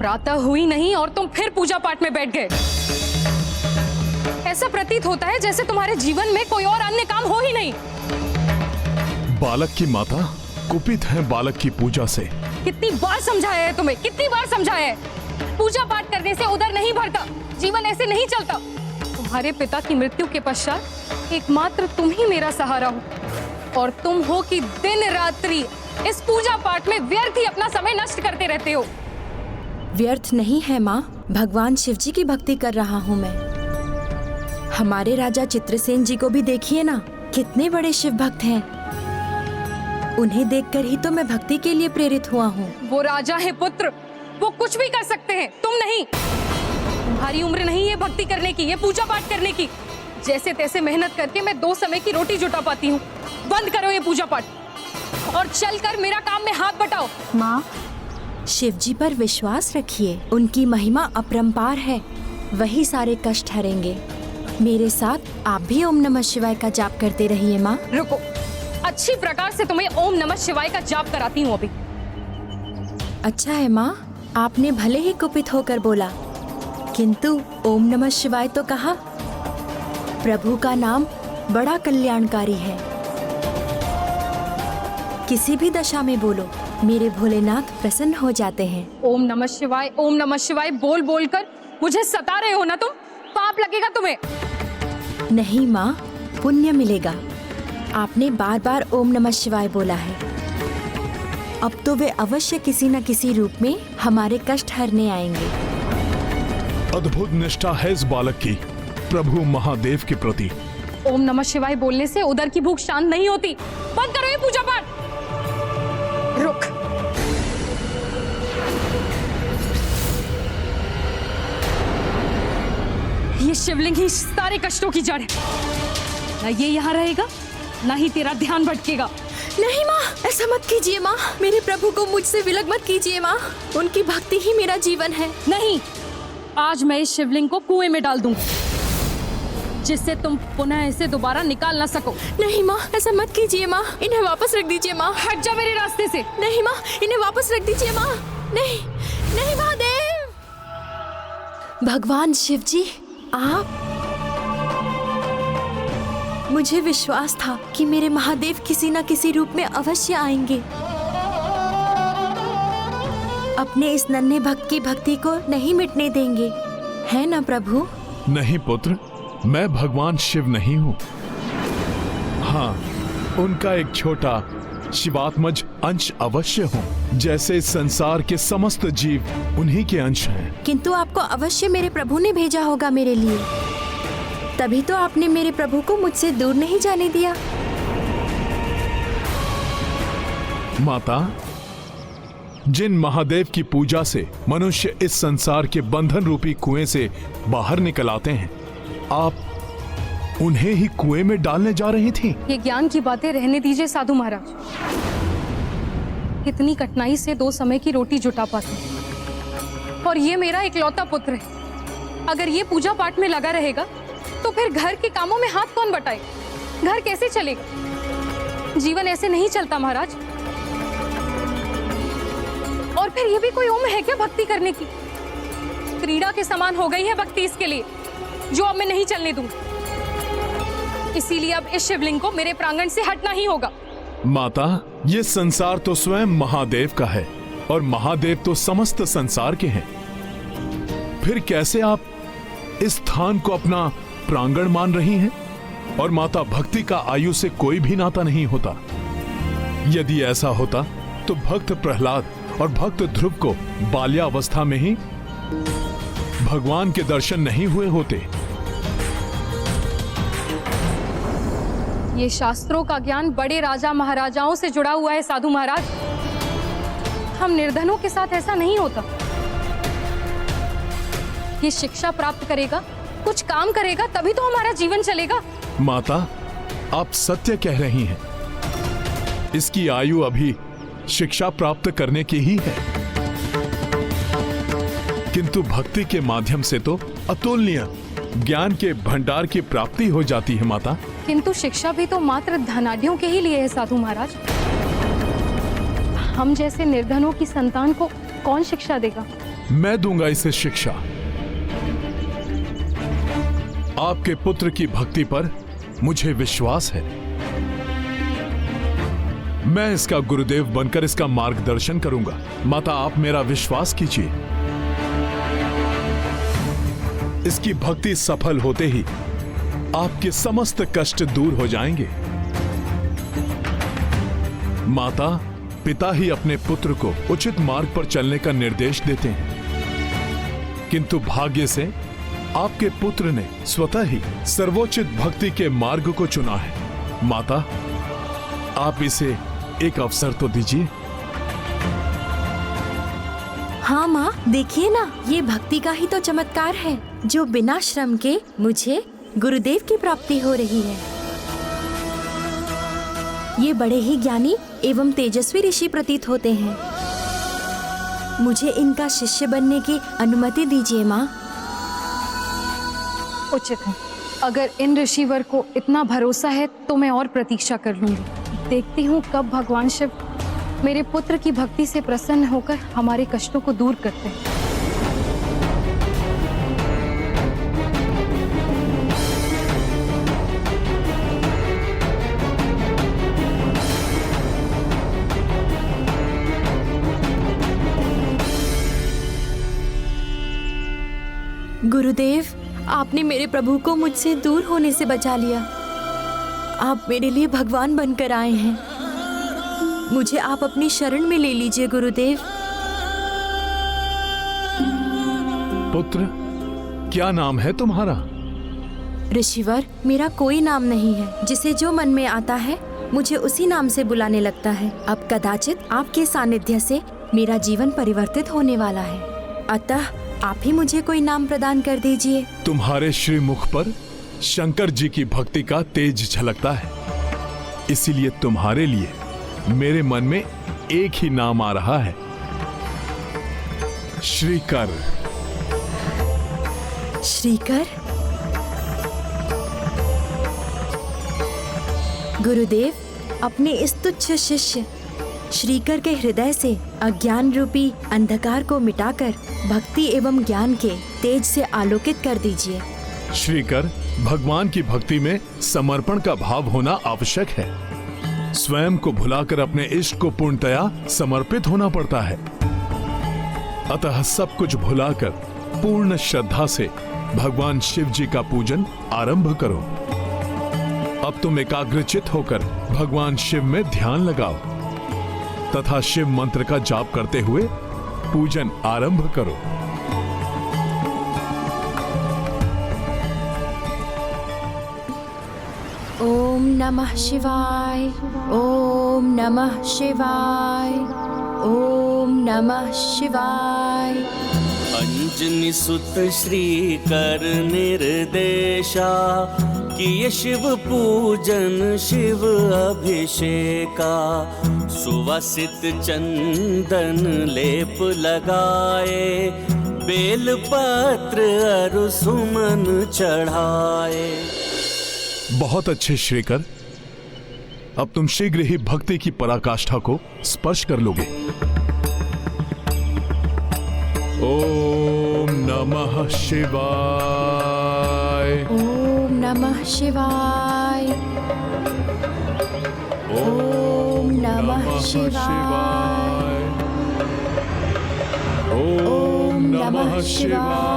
प्रातः हुई नहीं और तुम फिर पूजा पाठ में बैठ गए। ऐसा प्रतीत होता है जैसे तुम्हारे जीवन में कोई और अन्य काम हो ही नहीं। बालक की माता कुपित है बालक की पूजा से। कितनी बार समझाया है तुम्हें, कितनी बार समझाया है? पूजा पाठ करने से उदर नहीं भरता, जीवन ऐसे नहीं चलता। तुम्हारे पिता की मृत्यु के पश्चात एकमात्र तुम ही मेरा सहारा हो, और तुम हो कि दिन रात्रि इस पूजा पाठ में व्यर्थ ही अपना समय नष्ट करते रहते हो। व्यर्थ नहीं है माँ, भगवान शिव जी की भक्ति कर रहा हूँ मैं। हमारे राजा चित्रसेन जी को भी देखिए ना, कितने बड़े शिव भक्त हैं। उन्हें देखकर ही तो मैं भक्ति के लिए प्रेरित हुआ हूँ। वो राजा है पुत्र, वो कुछ भी कर सकते हैं, तुम नहीं। तुम्हारी उम्र नहीं है भक्ति करने की, ये पूजा पाठ करने की। जैसे तैसे मेहनत करके मैं 2 समय की रोटी जुटा पाती हूँ। बंद करो ये पूजा पाठ और चलकर मेरा काम में हाथ बटाओ। माँ, शिव जी पर विश्वास रखिए, उनकी महिमा अपरंपार है, वही सारे कष्ट हरेंगे। मेरे साथ आप भी ओम नमः शिवाय का जाप करते रहिए माँ। रुको, अच्छी प्रकार से तुम्हें ओम नमः शिवाय का जाप कराती हूँ अभी। अच्छा है माँ, आपने भले ही कुपित होकर बोला, किंतु ओम नमः शिवाय तो कहा। प्रभु का नाम बड़ा कल्याणकारी है। किसी भी दशा में बोलो, मेरे भोलेनाथ प्रसन्न हो जाते हैं। ओम नमः शिवाय बोल बोल कर मुझे सता रहे हो ना तुम? पाप लगेगा तुम्हें। नहीं माँ, पुण्य मिलेगा। आपने बार बार ओम नमः शिवाय बोला है, अब तो वे अवश्य किसी न किसी रूप में हमारे कष्ट हरने आएंगे। अद्भुत निष्ठा है इस बालक की प्रभु महादेव के प्रति। ओम नमः शिवाय बोलने से उदर की भूख शांत नहीं होती। बंद करो ये पूजा पाठ। रुक, ये शिवलिंग ही सारे कष्टों की जड़ है। ना ये यहाँ रहेगा, ना ही तेरा ध्यान भटकेगा। नहीं माँ, ऐसा मत कीजिए माँ, मेरे प्रभु को मुझसे विलग मत कीजिए माँ, उनकी भक्ति ही मेरा जीवन है। नहीं, आज मैं इस शिवलिंग को कुएं में डाल दूंगी, जिससे तुम पुनः इसे दोबारा निकाल ना सको। नहीं माँ, ऐसा मत कीजिए माँ, इन्हें वापस रख दीजिए माँ। हट जा मेरे रास्ते से। नहीं माँ, इन्हें वापस रख दीजिए माँ। नहीं, नहीं महादेव। भगवान शिव जी, आप, मुझे विश्वास था कि मेरे महादेव किसी न किसी रूप में अवश्य आएंगे। अपने इस नन्हे भक्त की भक्ति को नहीं मिटने देंगे, है ना प्रभु? नहीं पुत्र, मैं भगवान शिव नहीं हूँ। हाँ, उनका एक छोटा शिवात्मज अंश अवश्य हूँ, जैसे इस संसार के समस्त जीव उन्हीं के अंश हैं। किंतु आपको अवश्य मेरे प्रभु ने भेजा होगा मेरे लिए, तभी तो आपने मेरे प्रभु को मुझसे दूर नहीं जाने दिया। माता, जिन महादेव की पूजा से मनुष्य इस संसार के बंधन रूपी कुएं से बाहर निकल आते हैं, आप उन्हें ही कुएं में डालने जा रही थी। ये ज्ञान की बातें रहने दीजिए साधु महाराज। इतनी कठिनाई से 2 समय की रोटी जुटा पाते हैं, और ये मेरा इकलौता पुत्र है। अगर ये पूजा पाठ में लगा रहेगा तो फिर घर के कामों में हाथ कौन बटाए? घर कैसे चलेगा? जीवन ऐसे नहीं चलता महाराज। और फिर ये भी कोई उम्र है क्या भक्ति करने की? क्रीड़ा के समान हो गई है भक्ति इसके लिए, जो अब मैं नहीं चलने दूंगी। इसीलिए अब इस शिवलिंग को मेरे प्रांगण से हटना ही होगा। माता, ये संसार तो स्वयं महादेव का है और महादेव तो समस्त संसार के हैं। फिर कैसे आप इस स्थान को अपना प्रांगण मान रही हैं? और माता, भक्ति का आयु से कोई भी नाता नहीं होता। यदि ऐसा होता तो भक्त प्रहलाद और भक्त ध्रुव को बाल्यावस्था में ही भगवान के दर्शन नहीं हुए होते। ये शास्त्रों का ज्ञान बड़े राजा महाराजाओं से जुड़ा हुआ है साधु महाराज। हम निर्धनों के साथ ऐसा नहीं होता। ये शिक्षा प्राप्त करेगा, कुछ काम करेगा, तभी तो हमारा जीवन चलेगा। माता, आप सत्य कह रही हैं। इसकी आयु अभी शिक्षा प्राप्त करने की ही है, किंतु भक्ति के माध्यम से तो अतुलनीय ज्ञान के भंडार की प्राप्ति हो जाती है माता। किंतु शिक्षा भी तो मात्र धनाढ्यों के ही लिए है साधु महाराज। हम जैसे निर्धनों की संतान को कौन शिक्षा देगा? मैं दूंगा इसे शिक्षा। आपके पुत्र की भक्ति पर मुझे विश्वास है। मैं इसका गुरुदेव बनकर इसका मार्गदर्शन करूंगा। माता, आप मेरा विश्वास कीजिए। इसकी भक्ति सफल होते ही आपके समस्त कष्ट दूर हो जाएंगे। माता, पिता ही अपने पुत्र को उचित मार्ग पर चलने का निर्देश देते हैं, किंतु भाग्य से आपके पुत्र ने स्वतः ही सर्वोचित भक्ति के मार्ग को चुना है। माता, आप इसे एक अवसर तो दीजिए। हाँ माँ, देखिए ना, ये भक्ति का ही तो चमत्कार है जो बिना श्रम के मुझे गुरुदेव की प्राप्ति हो रही है। ये बड़े ही ज्ञानी एवं तेजस्वी ऋषि प्रतीत होते हैं। मुझे इनका शिष्य बनने की अनुमति दीजिए माँ। उचित है। अगर इन ऋषिवर को इतना भरोसा है तो मैं और प्रतीक्षा कर लूंगी। देखती हूँ कब भगवान शिव मेरे पुत्र की भक्ति से प्रसन्न होकर हमारे कष्टों को दूर करते हैं। गुरुदेव, आपने मेरे प्रभु को मुझसे दूर होने से बचा लिया। आप मेरे लिए भगवान बनकर आए हैं। मुझे आप अपनी शरण में ले लीजिए गुरुदेव। पुत्र, क्या नाम है तुम्हारा? ऋषिवर, मेरा कोई नाम नहीं है। जिसे जो मन में आता है मुझे उसी नाम से बुलाने लगता है। अब कदाचित आपके सानिध्य से मेरा जीवन परिवर्तित होने वाला है, अतः आप ही मुझे कोई नाम प्रदान कर दीजिए। तुम्हारे श्रीमुख पर शंकर जी की भक्ति का तेज झलकता है, इसीलिए तुम्हारे लिए मेरे मन में एक ही नाम आ रहा है, श्रीकर। श्रीकर? गुरुदेव, अपने इस तुच्छ शिष्य श्रीकर के हृदय से अज्ञान रूपी अंधकार को मिटाकर भक्ति एवं ज्ञान के तेज से आलोकित कर दीजिए। श्रीकर, भगवान की भक्ति में समर्पण का भाव होना आवश्यक है। स्वयं को भुलाकर अपने इष्ट को पूर्णतया समर्पित होना पड़ता है। अतः सब कुछ भुलाकर पूर्ण श्रद्धा से भगवान शिव जी का पूजन आरंभ करो। अब तुम एकाग्रचित होकर भगवान शिव में ध्यान लगाओ तथा शिव मंत्र का जाप करते हुए पूजन आरंभ करो। ओम नमः शिवाय, ओम नमः शिवाय, ओम नमः शिवाय। अंजनी सुत श्रीकर निर्देशा, किए शिव पूजन शिव अभिषेका। सुवासित चंदन लेप लगाए, बेल पत्र अरु सुमन चढ़ाए। बहुत अच्छे श्रीकर, अब तुम शीघ्र ही भक्ति की पराकाष्ठा को स्पर्श कर लोगे। ओम नमः शिवाय, ओम नमः शिवाय, ओम नमः शिवाय, ओम नमः शिवाय।